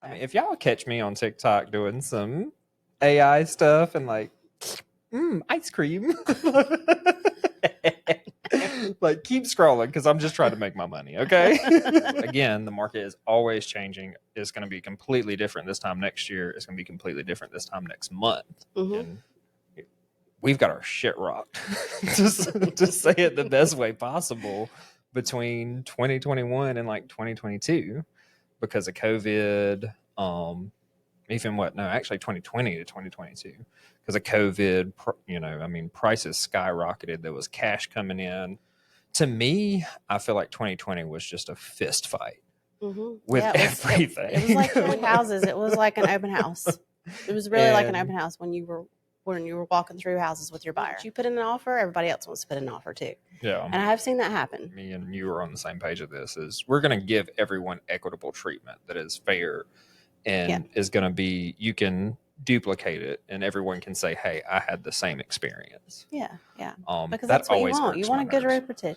I mean, if y'all catch me on TikTok doing some AI stuff and like, ice cream, like keep scrolling because I'm just trying to make my money. Okay. Again, the market is always changing. It's going to be completely different this time next year. It's going to be completely different this time next month. And we've got our shit rocked, to say it the best way possible, between 2021 and like 2022 because of COVID. Actually 2020 to 2022 because of COVID. Prices skyrocketed. There was cash coming in. To me, I feel like 2020 was just a fist fight with everything. It was like showing houses. It was like an open house. It was really like an open house when you were walking through houses with your buyer. You put in an offer, everybody else wants to put in an offer too. Yeah. And I have seen that happen. Me and you are on the same page of this. Is we're going to give everyone equitable treatment that is fair and is going to be, you can duplicate it and everyone can say, hey, I had the same experience. Yeah. Because that's what always you want. You want a good reputation.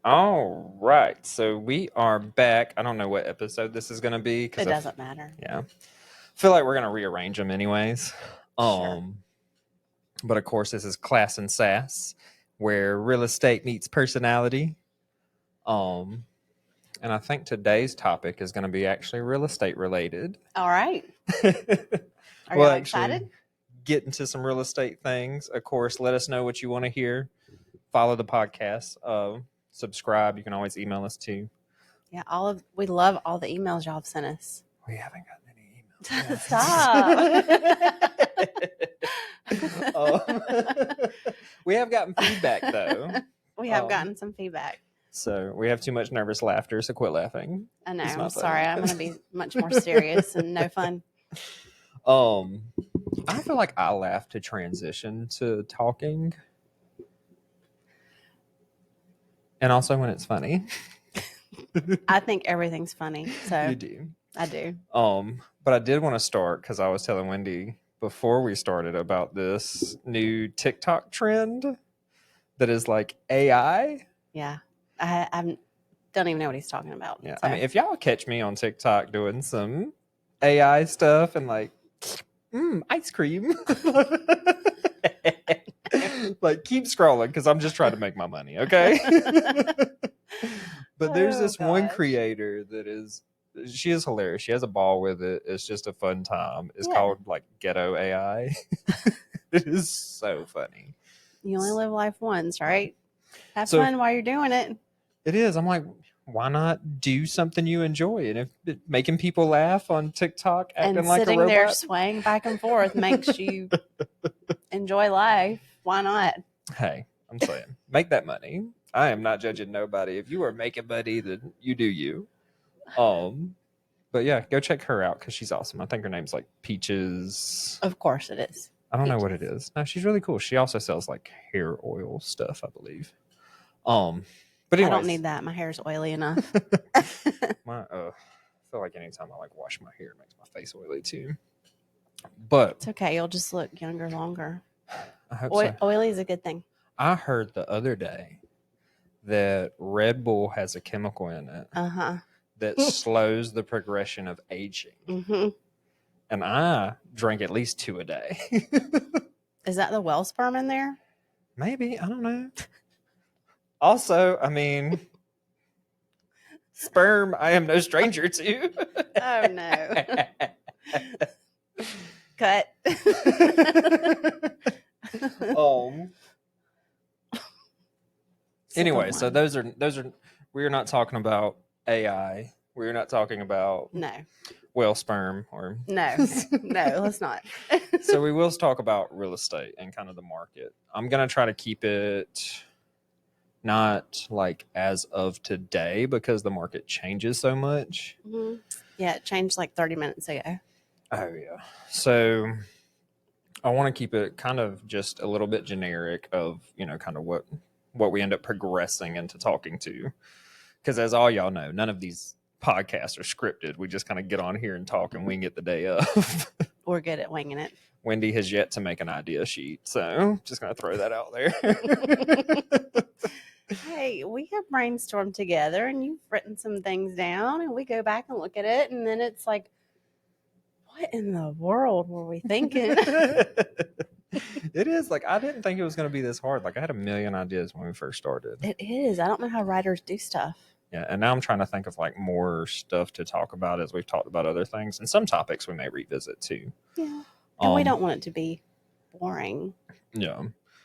All right, so we are back. I don't know what episode this is going to be. It doesn't matter. Yeah. I feel like we're going to rearrange them anyways. Sure. But of course, this is Class and Sass, where real estate meets personality. And I think today's topic is going to be actually real estate related. All right. Are you excited? Get into some real estate things. Of course, let us know what you want to hear. Follow the podcast. Subscribe. You can always email us too. Yeah, we love all the emails y'all have sent us. We haven't gotten any emails. Stop. We have gotten feedback though. We have gotten some feedback. So we have too much nervous laughter, so quit laughing. I know. I'm sorry. I'm going to be much more serious and no fun. I feel like I laugh to transition to talking. And also when it's funny. I think everything's funny. So you do. I do. But I did want to start because I was telling Wendy before we started about this new TikTok trend that is like AI. Yeah. I don't even know what he's talking about. Yeah. So. I mean, if y'all catch me on TikTok doing some AI stuff and like, ice cream. Like keep scrolling because I'm just trying to make my money. Okay. But there's this one creator she is hilarious. She has a ball with it. It's just a fun time. It's called like Ghetto AI. It is so funny. You only live life once, right? Have fun while you're doing it. It is. I'm like, why not do something you enjoy? And if making people laugh on TikTok, acting and like a robot, sitting there swaying back and forth makes you enjoy life. Why not? Hey, I'm saying, make that money. I am not judging nobody. If you are making money, then you do you. But yeah, go check her out because she's awesome. I think her name's like Peaches. Of course it is. I don't know what it is. No, she's really cool. She also sells like hair oil stuff, I believe. But anyways, I don't need that. My hair's oily enough. I feel like anytime I like wash my hair, it makes my face oily too. But it's okay. You'll just look younger longer. I hope so. Oily is a good thing. I heard the other day that Red Bull has a chemical in it that slows the progression of aging. Mm-hmm. And I drink at least 2 a day. Is that the well sperm in there? Maybe. I don't know. Also, I mean, sperm, I am no stranger to. Oh, no. Cut. Anyway, so those are we are not talking about AI. We are not talking about whale sperm or no, let's not. So we will talk about real estate and kind of the market. I'm gonna try to keep it not like as of today because the market changes so much. Mm-hmm. Yeah, it changed like 30 minutes ago. Oh yeah. So I want to keep it kind of just a little bit generic of, kind of what we end up progressing into talking to. because as all y'all know, none of these podcasts are scripted. We just kind of get on here and talk and wing it the day of. We're good at winging it. Wendy has yet to make an idea sheet, so just going to throw that out there. Hey, we have brainstormed together and you've written some things down and we go back and look at it and then it's like, what in the world were we thinking? It is like, I didn't think it was going to be this hard. Like I had a million ideas when we first started. It is. I don't know how writers do stuff. Yeah, and now I'm trying to think of like more stuff to talk about as we've talked about other things, and some topics we may revisit too. Yeah, and we don't want it to be boring. Yeah.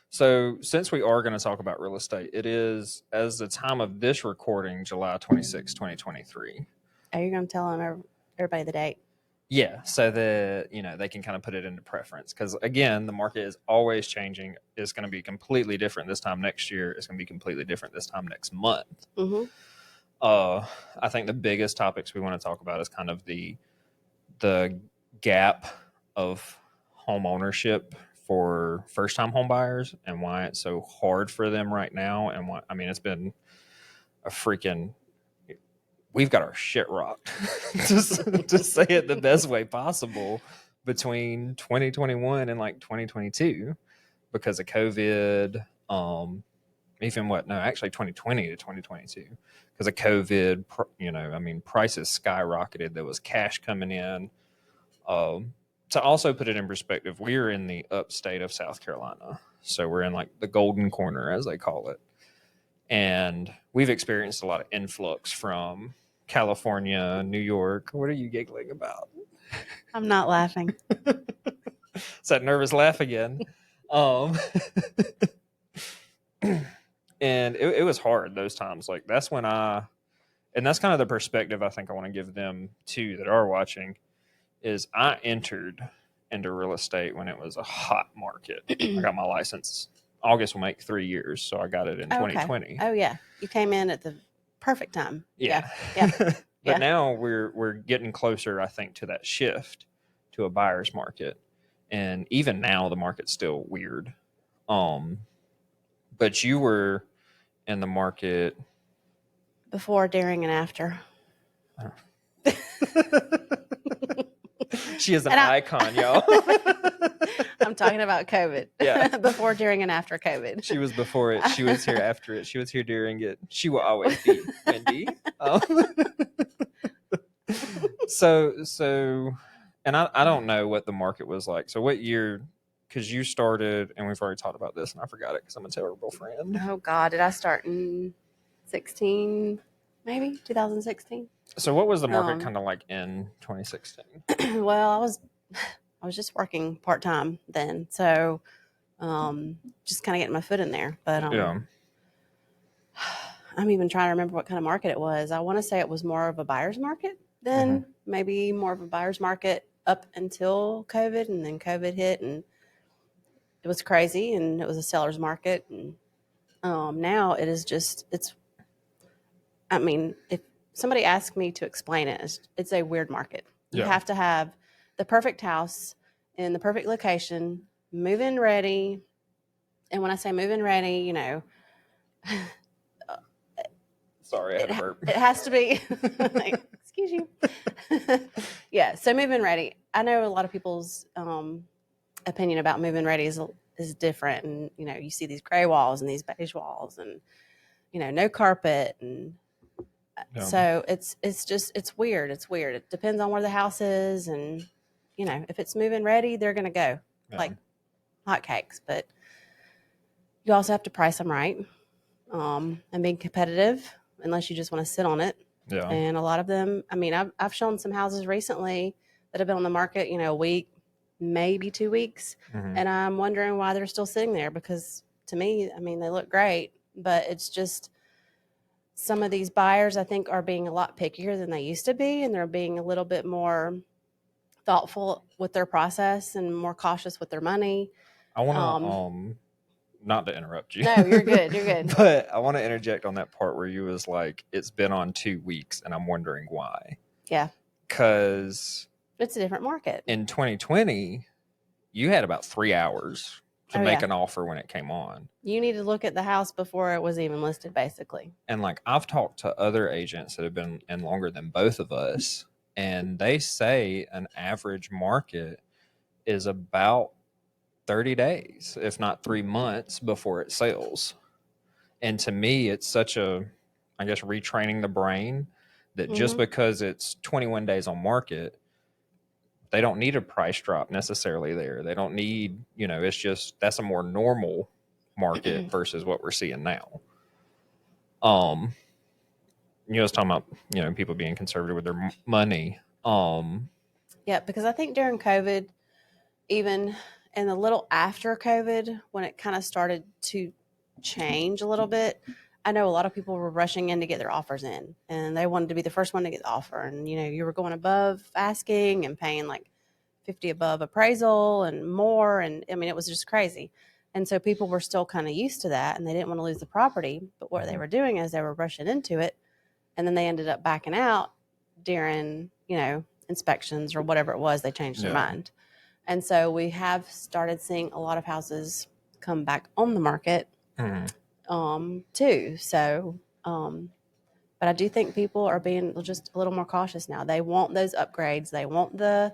So since we are going to talk about real estate, it is, as the time of this recording, July 26, 2023. Are you going to tell them everybody the date? Yeah, so that they can kind of put it into preference, because again, the market is always changing. It's going to be completely different this time next year. It's going to be completely different this time next month. Mm-hmm. I think the biggest topics we want to talk about is kind of the gap of home ownership for first-time home buyers and why it's so hard for them right now. And why, I mean, it's been a freaking, we've got our shit rocked to say it the best way possible between 2021 and like 2022 because of COVID. Actually 2020 to 2022 because of COVID, prices skyrocketed. There was cash coming in. To also put it in perspective, we're in the upstate of South Carolina. So we're in like the golden corner, as they call it. And we've experienced a lot of influx from California, New York. What are you giggling about? I'm not laughing. It's that nervous laugh again. And it was hard those times. Like that's when and that's kind of the perspective I think I want to give them too that are watching, is I entered into real estate when it was a hot market. I got my license. August will make 3 years, so I got it in 2020. Oh yeah, you came in at the perfect time. Yeah. But now we're getting closer, I think, to that shift to a buyer's market, and even now the market's still weird. But you were in the market before, during, and after. She is an icon, y'all. I'm talking about COVID. Yeah. Before, during, and after COVID. She was before it. She was here after it. She was here during it. She will always be, Wendy. So, and I don't know what the market was like. So what year, because you started, and we've already talked about this, and I forgot it because I'm a terrible friend. Oh, God. Did I start in 16, maybe 2016? So what was the market kind of like in 2016? Well, I was just working part-time then. So just kind of getting my foot in there. But I'm even trying to remember what kind of market it was. I want to say it was more of a buyer's market then, maybe more of a buyer's market up until COVID, and then COVID hit and it was crazy, and it was a seller's market. And now it is just, if somebody asked me to explain it, it's a weird market. You have to have the perfect house in the perfect location, move-in ready. And when I say move-in ready, sorry, I had a burp. It has to be, excuse you. Yeah, so move-in ready. I know a lot of people's opinion about move-in ready is different. And, you see these gray walls and these beige walls and, no carpet. And so it's weird. It's weird. It depends on where the house is. And, if it's move-in ready, they're going to go like hotcakes. But you also have to price them right and be competitive unless you just want to sit on it. Yeah. And a lot of them, I've shown some houses recently that have been on the market, a week, maybe 2 weeks. And I'm wondering why they're still sitting there, because to me, they look great, but it's just some of these buyers, I think, are being a lot pickier than they used to be. And they're being a little bit more thoughtful with their process and more cautious with their money. I want to, not to interrupt you. No, you're good. You're good. But I want to interject on that part where you was like, it's been on 2 weeks and I'm wondering why. Yeah. Because it's a different market. In 2020, you had about 3 hours to make an offer when it came on. You need to look at the house before it was even listed, basically. And like I've talked to other agents that have been in longer than both of us, and they say an average market is about 30 days, if not 3 months before it sells. And to me, it's such a, I guess, retraining the brain that just because it's 21 days on market, they don't need a price drop necessarily there. They don't need, it's just, that's a more normal market versus what we're seeing now. You was talking about, people being conservative with their money. Yeah, because I think during COVID, even and a little after COVID, when it kind of started to change a little bit, I know a lot of people were rushing in to get their offers in, and they wanted to be the first one to get the offer. And, you were going above asking and paying like 50 above appraisal and more. And I mean, it was just crazy. And so people were still kind of used to that, and they didn't want to lose the property. But what they were doing is they were rushing into it, and then they ended up backing out during, inspections or whatever it was. They changed their mind. And so we have started seeing a lot of houses come back on the market too. So, but I do think people are being just a little more cautious now. They want those upgrades. They want the,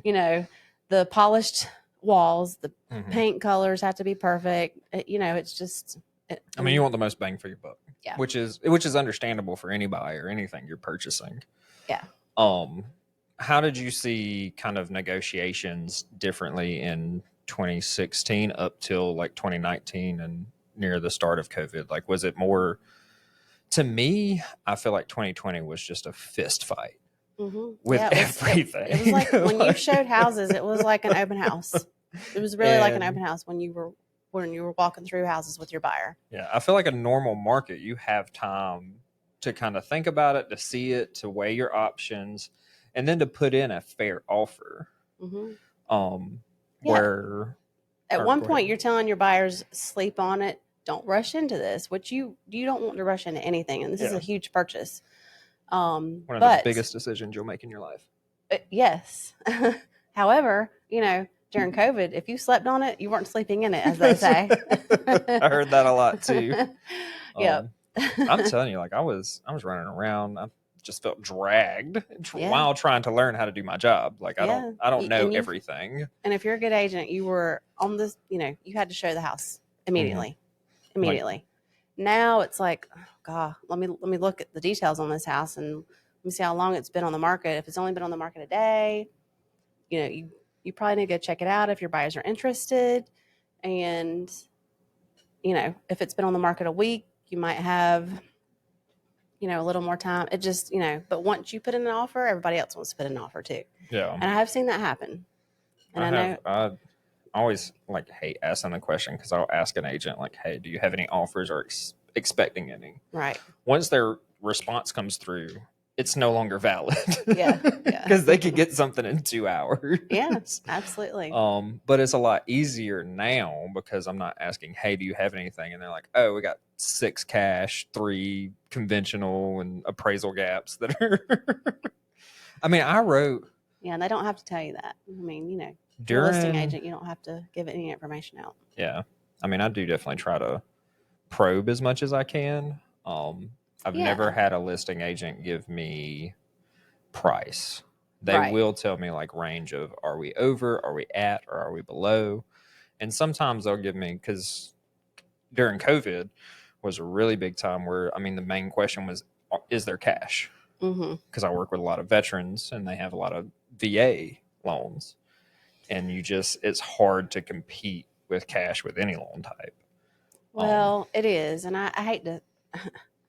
the polished walls, the paint colors have to be perfect. It's just. I mean, you want the most bang for your buck. Yeah. Which is understandable for any buyer, anything you're purchasing. Yeah. How did you see kind of negotiations differently in 2016 up till like 2019 and near the start of COVID? Like, was it more, to me, I feel like 2020 was just a fist fight with everything. It was like when you showed houses, it was like an open house. It was really like an open house when you were walking through houses with your buyer. Yeah. I feel like a normal market, you have time to kind of think about it, to see it, to weigh your options, and then to put in a fair offer. Where at one point you're telling your buyers, sleep on it, don't rush into this, which you don't want to rush into anything, and this is a huge purchase. One of the biggest decisions you'll make in your life. Yes. However, during COVID, if you slept on it, you weren't sleeping in it, as they say. I heard that a lot too. Yeah. I'm telling you, like I was running around. I just felt dragged while trying to learn how to do my job. Like I don't know everything. And if you're a good agent, you were on this, you had to show the house immediately. Like, now it's like, oh God, let me look at the details on this house and let me see how long it's been on the market. If it's only been on the market a day, you probably need to go check it out if your buyers are interested. And, if it's been on the market a week, you might have, a little more time. It just, but once you put in an offer, everybody else wants to put in an offer too. Yeah. And I have seen that happen. And I always hate asking the question because I'll ask an agent like, hey, do you have any offers or expecting any? Right. Once their response comes through, it's no longer valid. Yeah. Because they could get something in 2 hours. Yeah, absolutely. But it's a lot easier now because I'm not asking, hey, do you have anything? And they're like, oh, we got 6 cash, 3 conventional, and appraisal gaps that are. I mean, I wrote. Yeah, and they don't have to tell you that. I mean, you're a listing agent, you don't have to give any information out. Yeah. I mean, I do definitely try to probe as much as I can. I've never had a listing agent give me price. They will tell me range of, are we over, are we at, or are we below? And sometimes they'll give me, because during COVID was a really big time where, the main question was, is there cash? Because I work with a lot of veterans and they have a lot of VA loans. And it's hard to compete with cash with any loan type. Well, it is. And I hate to,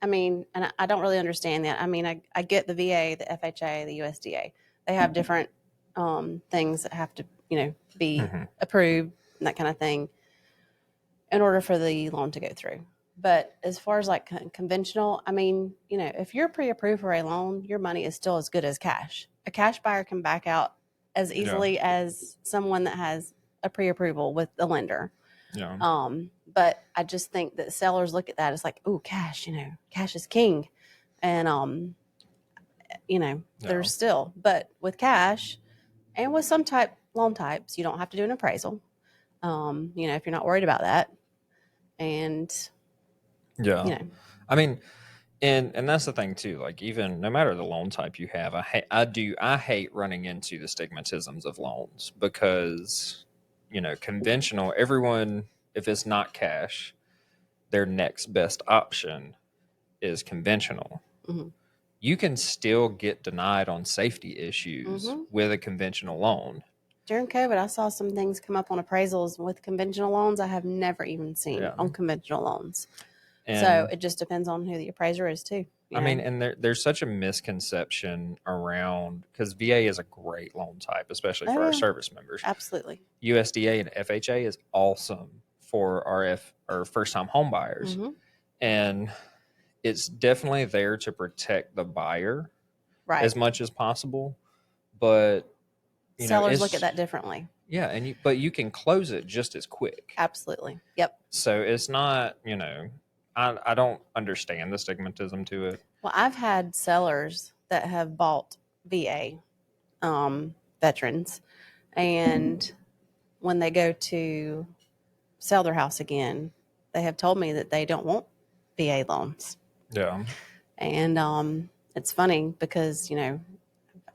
and I don't really understand that. I get the VA, the FHA, the USDA. They have different things that have to, be approved and that kind of thing in order for the loan to go through. But as far as conventional, if you're pre-approved for a loan, your money is still as good as cash. A cash buyer can back out as easily as someone that has a pre-approval with the lender. Yeah. But I just think that sellers look at that as ooh, cash, cash is king. And, there's still, but with cash and with some loan types, you don't have to do an appraisal. if you're not worried about that. And, Yeah. I mean, and that's the thing too. Like, even no matter the loan type you have, I hate running into the stigmatisms of loans because, conventional, everyone, if it's not cash, their next best option is conventional. mm-hmm. You can still get denied on safety issues with a conventional loan. During COVID, I saw some things come up on appraisals with conventional loans I have never even seen on conventional loans. And so it just depends on who the appraiser is too. I mean, and there's such a misconception around, because VA is a great loan type, especially for our service members. Absolutely. USDA and FHA is awesome for our first-time home buyers. And it's definitely there to protect the buyer as much as possible. But sellers look at that differently. Yeah, but you can close it just as quick. Absolutely. Yep. So it's not, I don't understand the stigmatism to it. Well, I've had sellers that have bought VA veterans, and when they go to sell their house again, they have told me that they don't want VA loans. Yeah. And it's funny because,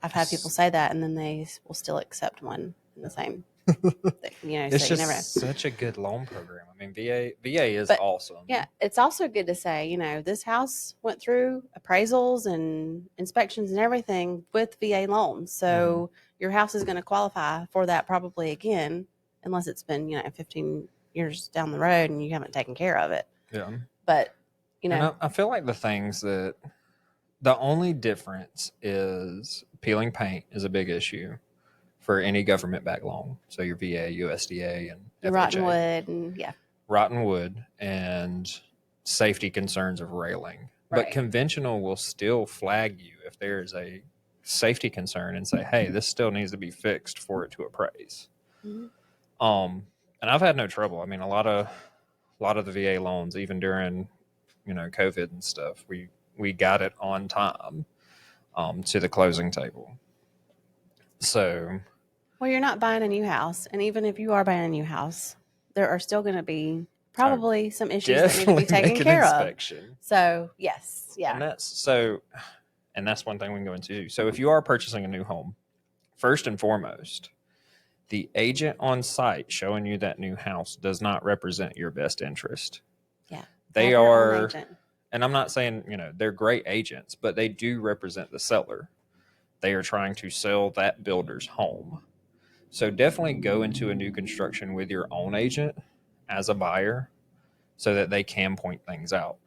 I've had people say that, and then they will still accept one in the same it's so just such a good loan program. I mean, VA is awesome. Yeah, it's also good to say, this house went through appraisals and inspections and everything with VA loans. So your house is going to qualify for that probably again, unless it's been, 15 years down the road and you haven't taken care of it. Yeah. But, and I feel like the only difference is peeling paint is a big issue for any government-backed loan. So your VA, USDA, and FHA. Rotten wood, and rotten wood and safety concerns of railing. Right. But conventional will still flag you if there is a safety concern and say, hey, this still needs to be fixed for it to appraise. And I've had no trouble. I mean, a lot of the VA loans, even during, COVID and stuff, we got it on time to the closing table. So, well, you're not buying a new house, and even if you are buying a new house, there are still going to be probably some issues that need to be taken care of. So, yes, yeah. And that's one thing we can go into. So, if you are purchasing a new home, first and foremost, the agent on site showing you that new house does not represent your best interest. Yeah. They are, and I'm not saying, they're great agents, but they do represent the seller. They are trying to sell that builder's home. So definitely go into a new construction with your own agent as a buyer so that they can point things out.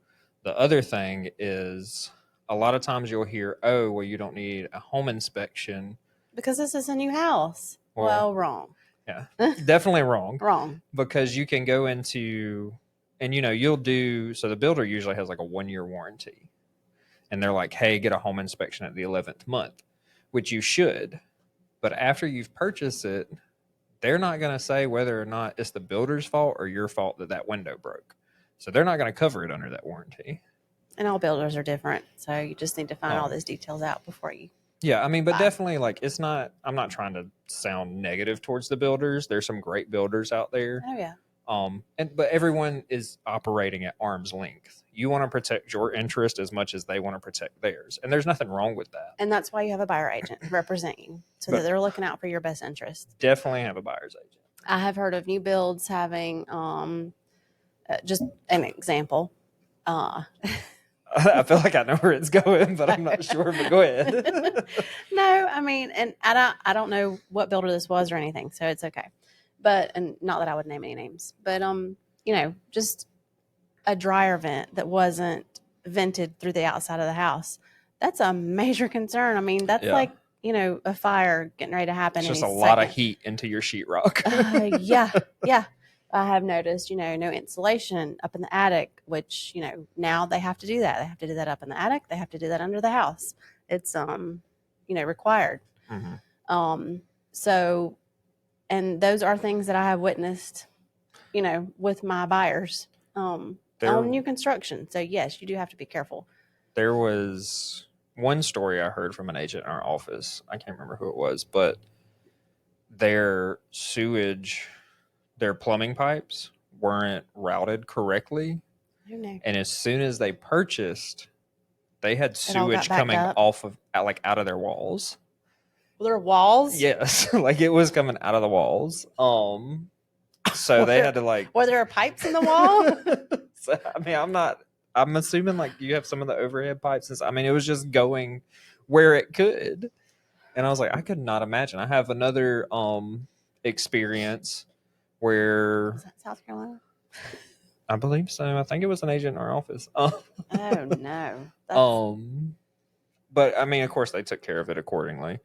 The other thing is, a lot of times you'll hear, oh, well, you don't need a home inspection. Because this is a new house. Well, wrong. Yeah, definitely wrong. Wrong. Because you can go into, and you'll do, so the builder usually has like a 1-year warranty. And they're like, hey, get a home inspection at the 11th month, which you should. But after you've purchased it, they're not going to say whether or not it's the builder's fault or your fault that window broke. So they're not going to cover it under that warranty. And all builders are different. So you just need to find all those details out before you. Yeah, I mean, but definitely, I'm not trying to sound negative towards the builders. There's some great builders out there. Oh, yeah. But everyone is operating at arm's length. You want to protect your interest as much as they want to protect theirs. And there's nothing wrong with that. And that's why you have a buyer agent represent you so that they're looking out for your best interest. Definitely have a buyer's agent. I have heard of new builds having, just an example. I feel like I know where it's going, but I'm not sure. But go ahead. No, I mean, and I don't know what builder this was or anything, so it's okay. But, and not that I would name any names, but just a dryer vent that wasn't vented through the outside of the house. That's a major concern. I mean, that's like, a fire getting ready to happen. It's just a lot of heat into your sheetrock. Yeah. I have noticed, no insulation up in the attic, which, now they have to do that. They have to do that up in the attic. They have to do that under the house. It's, required. So, and those are things that I have witnessed, with my buyers on new construction. So, yes, you do have to be careful. There was one story I heard from an agent in our office. I can't remember who it was, but their sewage their plumbing pipes weren't routed correctly. Who knew? And as soon as they purchased, they had It all got sewage backed coming up. off of out of their walls. Well, there were walls. Yes, like it was coming out of the walls. So they had to like. Were there pipes in the wall? So, I mean, I'm assuming like you have some of the overhead pipes. I mean, it was just going where it could, and I was like, I could not imagine. I have another experience where Was that South Carolina? I believe so. I think it was an agent in our office. Oh no. But I mean, of course, they took care of it accordingly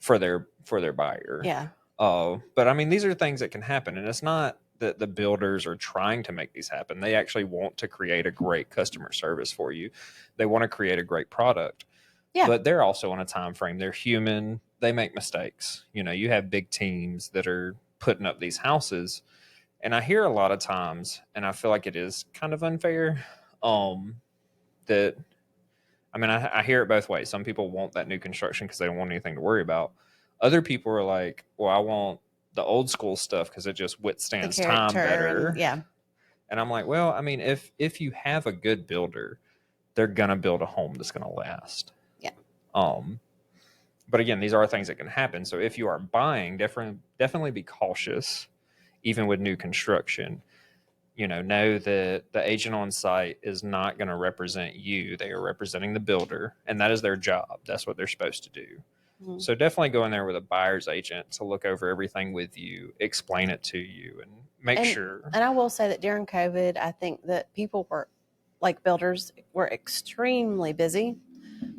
for their buyer. Yeah. But I mean, these are things that can happen, and it's not that the builders are trying to make these happen. They actually want to create a great customer service for you. They want to create a great product. Yeah. But they're also on a time frame. They're human. They make mistakes. You know, you have big teams that are putting up these houses. And I hear a lot of times, and I feel like it is kind of unfair, that, I mean, I hear it both ways. Some people want that new construction because they don't want anything to worry about. Other people are like, well, I want the old school stuff because it just withstands time better. Yeah. And I'm like, well, I mean, if you have a good builder, they're going to build a home that's going to last. Yeah. But again, these are things that can happen. So if you are buying, definitely be cautious, even with new construction. You know that the agent on site is not going to represent you. They are representing the builder, and that is their job. That's what they're supposed to do. Mm-hmm. So definitely go in there with a buyer's agent to look over everything with you, explain it to you, and make sure. And I will say that during COVID, I think that people were, like builders, were extremely busy.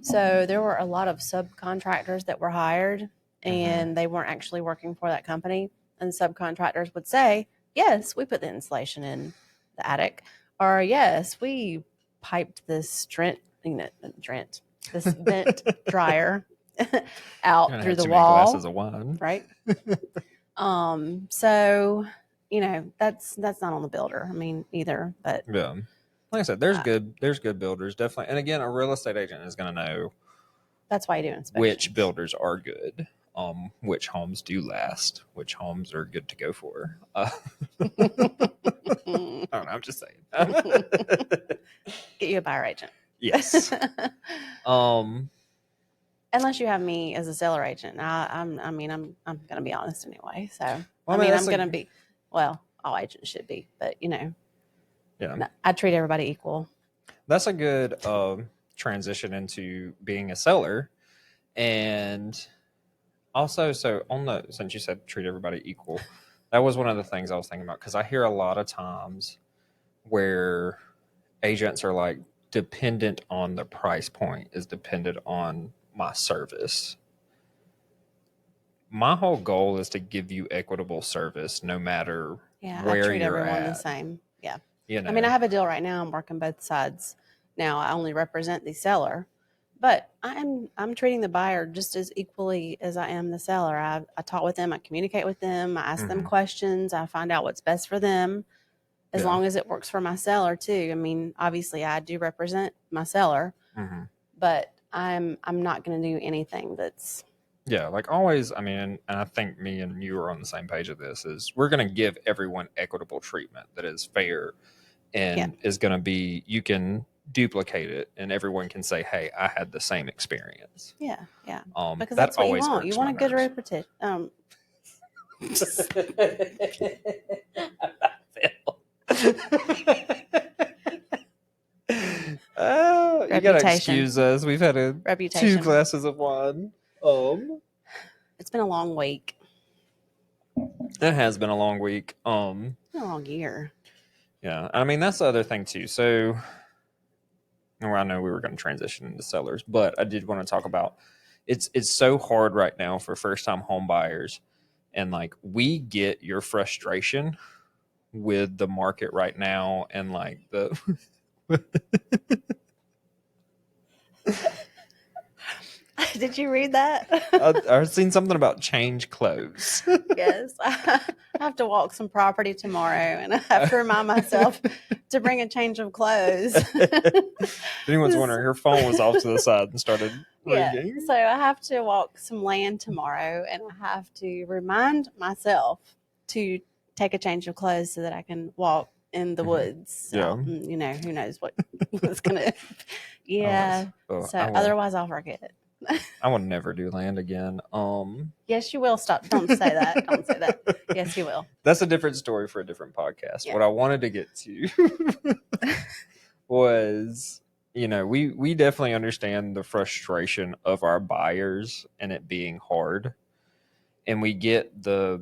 So there were a lot of subcontractors that were hired, and they weren't actually working for that company. And subcontractors would say, yes, we put the insulation in the attic, or yes, we piped this this vent dryer out through the wall. Glasses of wine, right? So that's not on the builder. I mean, either, but yeah, like I said, there's good builders definitely, and again, a real estate agent is going to know. That's why you do inspections. Which builders are good. Which homes do last, which homes are good to go for. I don't know, I'm just saying. Get you a buyer agent. Yes. Unless you have me as a seller agent. I'm going to be honest anyway. So well, I'm going to be, well, all agents should be, but yeah, I treat everybody equal. That's a good transition into being a seller. And also, so since you said treat everybody equal, that was one of the things I was thinking about, because I hear a lot of times where agents are like, dependent on the price point is dependent on my service. My whole goal is to give you equitable service no matter where I treat you're everyone at. the same. Yeah. I mean, I have a deal right now. I'm working both sides. Now I only represent the seller, but I'm treating the buyer just as equally as I am the seller. I talk with them, I communicate with them, I ask them questions, I find out what's best for them, as long as it works for my seller too. I mean, obviously I do represent my seller, but I'm not going to do anything that's like always. I mean, and I think me and you are on the same page of this, is we're going to give everyone equitable treatment that is fair and is going to be, you can duplicate it and everyone can say, hey, I had the same experience. Yeah. that Because that's what always you want. You want a good reputation. You gotta excuse us. We've had 2 glasses of wine. It's been a long week. It has been a long week. It's been a long year. Yeah, I mean, that's the other thing too. So, I know we were going to transition into sellers, but I did want to talk about it's so hard right now for first time home buyers, and like we get your frustration with the market right now, and like the. Did you read that? I've seen something about change clothes. Yes. I have to walk some property tomorrow, and I have to remind myself to bring a change of clothes. If anyone's wondering, her phone was off to the side and started ringing. So I have to walk some land tomorrow, and I have to remind myself to take a change of clothes so that I can walk in the woods. Yeah. You know, who knows what's going to, yeah. Oh, So otherwise I'll forget. I will never do land again. Yes, you will. Stop. Don't say that. Don't say that. Yes, you will. That's a different story for a different podcast. Yeah. What I wanted to get to was, we definitely understand the frustration of our buyers and it being hard. And we get the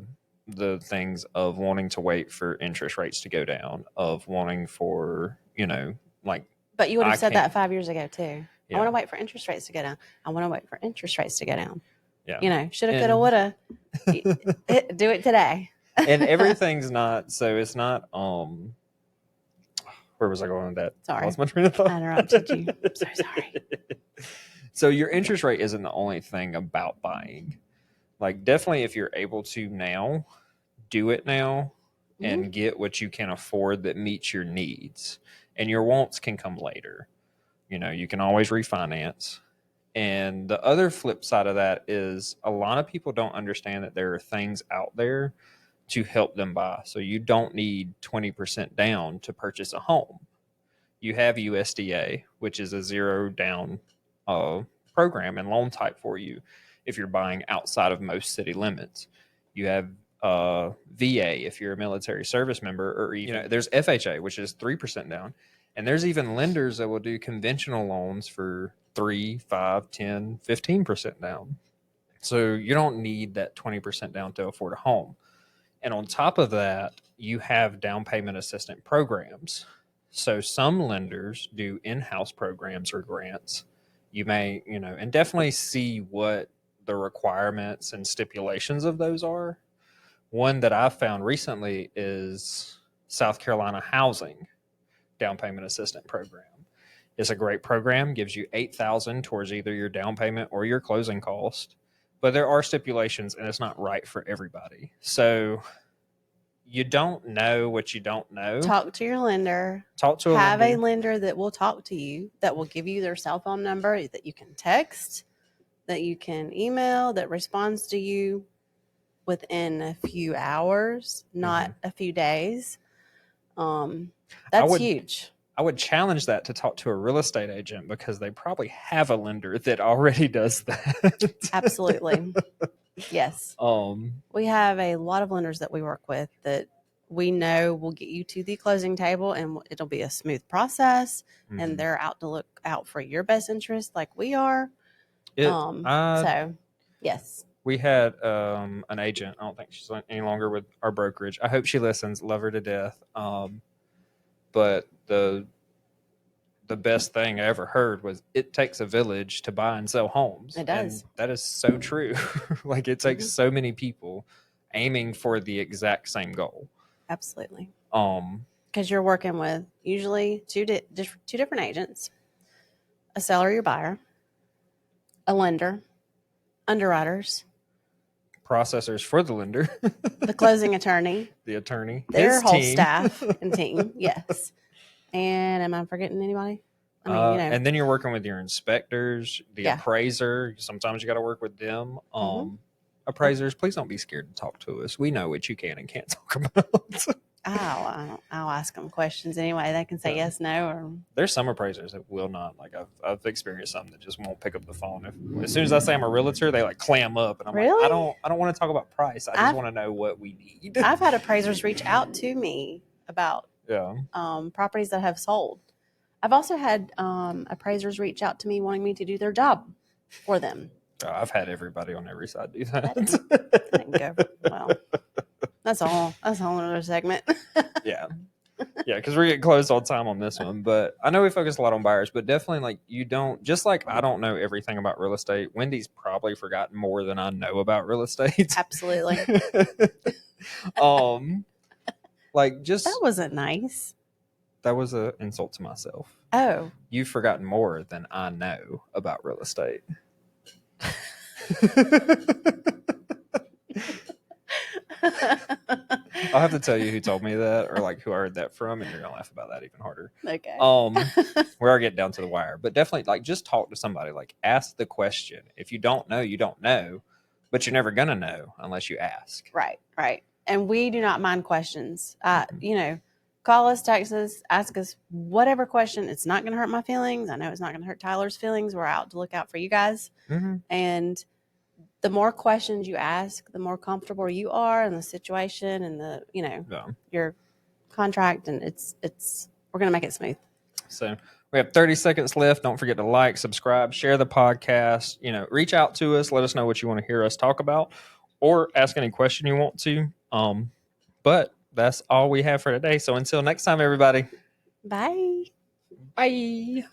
things of wanting to wait for interest rates to go down, of wanting for, But you would have said that 5 years ago too. Yeah. I want to wait for interest rates to go down. I want to wait for interest rates to go down. Yeah. Shoulda, coulda, woulda. Do it today. And everything's not, so it's not, where was I going with that? Sorry. I lost my train of thought. I interrupted you. I'm so sorry. So your interest rate isn't the only thing about buying. Like, definitely if you're able to now, do it now and get what you can afford that meets your needs. And your wants can come later. You can always refinance. And the other flip side of that is a lot of people don't understand that there are things out there to help them buy. So you don't need 20% down to purchase a home. You have USDA, which is a zero down program and loan type for you if you're buying outside of most city limits. You have VA if you're a military service member, or even there's FHA, which is 3% down. And there's even lenders that will do conventional loans for 3, 5, 10, 15% down. So you don't need that 20% down to afford a home. And on top of that, you have down payment assistance programs. So some lenders do in-house programs or grants. You may, and definitely see what the requirements and stipulations of those are. One that I found recently is South Carolina Housing Down Payment Assistance Program. It's a great program, gives you $8,000 towards either your down payment or your closing cost. But there are stipulations, and it's not right for everybody. So you don't know what you don't know. Talk to your lender. Have a lender that will talk to you, that will give you their cell phone number that you can text, that you can email, that responds to you within a few hours, not a few days. That's huge. I would challenge that to talk to a real estate agent because they probably have a lender that already does that. Absolutely. Yes. We have a lot of lenders that we work with that we know will get you to the closing table, and it'll be a smooth process, and they're out to look out for your best interest like we are. So yes. We had an agent. I don't think she's any longer with our brokerage. I hope she listens. Love her to death. But the best thing I ever heard was it takes a village to buy and sell homes. It does. And that is so true. Like, it takes so many people aiming for the exact same goal. Absolutely. Because you're working with usually two different agents, a seller, your buyer, a lender, underwriters, processors for the lender, the closing attorney, the attorney, their whole staff and team. Yes. And am I forgetting anybody? I mean, and then you're working with your inspectors, the appraiser. Sometimes you got to work with them. Appraisers, please don't be scared to talk to us. We know what you can and can't talk about. I'll ask them questions anyway. They can say yes, no, or there's some appraisers that will not. Like, I've experienced some that just won't pick up the phone. As soon as I say I'm a realtor, they like clam up, and I'm like, I don't want to talk about price. I just want to know what we need. I've had appraisers reach out to me about properties that have sold. I've also had appraisers reach out to me wanting me to do their job for them. I've had everybody on every side do that. That didn't go well. That's a whole other segment. Yeah, because we're getting close all the time on this one. But I know we focus a lot on buyers, but definitely, like, you don't, just like I don't know everything about real estate. Wendy's probably forgotten more than I know about real estate. Absolutely. Like, just that wasn't nice. That was an insult to myself. Oh, you've forgotten more than I know about real estate. I'll have to tell you who told me that, or like who I heard that from, and you're gonna laugh about that even harder. Okay. We are getting down to the wire, but definitely, like, just talk to somebody. Like, ask the question. If you don't know, you don't know, but you're never gonna know unless you ask. Right. And we do not mind questions. Call us, text us, ask us whatever question. It's not going to hurt my feelings. I know it's not going to hurt Tyler's feelings. We're out to look out for you guys. And the more questions you ask, the more comfortable you are in the situation and your contract. And we're going to make it smooth. So we have 30 seconds left. Don't forget to like, subscribe, share the podcast. Reach out to us. Let us know what you want to hear us talk about, or ask any question you want to. But that's all we have for today. So until next time, everybody. Bye. Bye.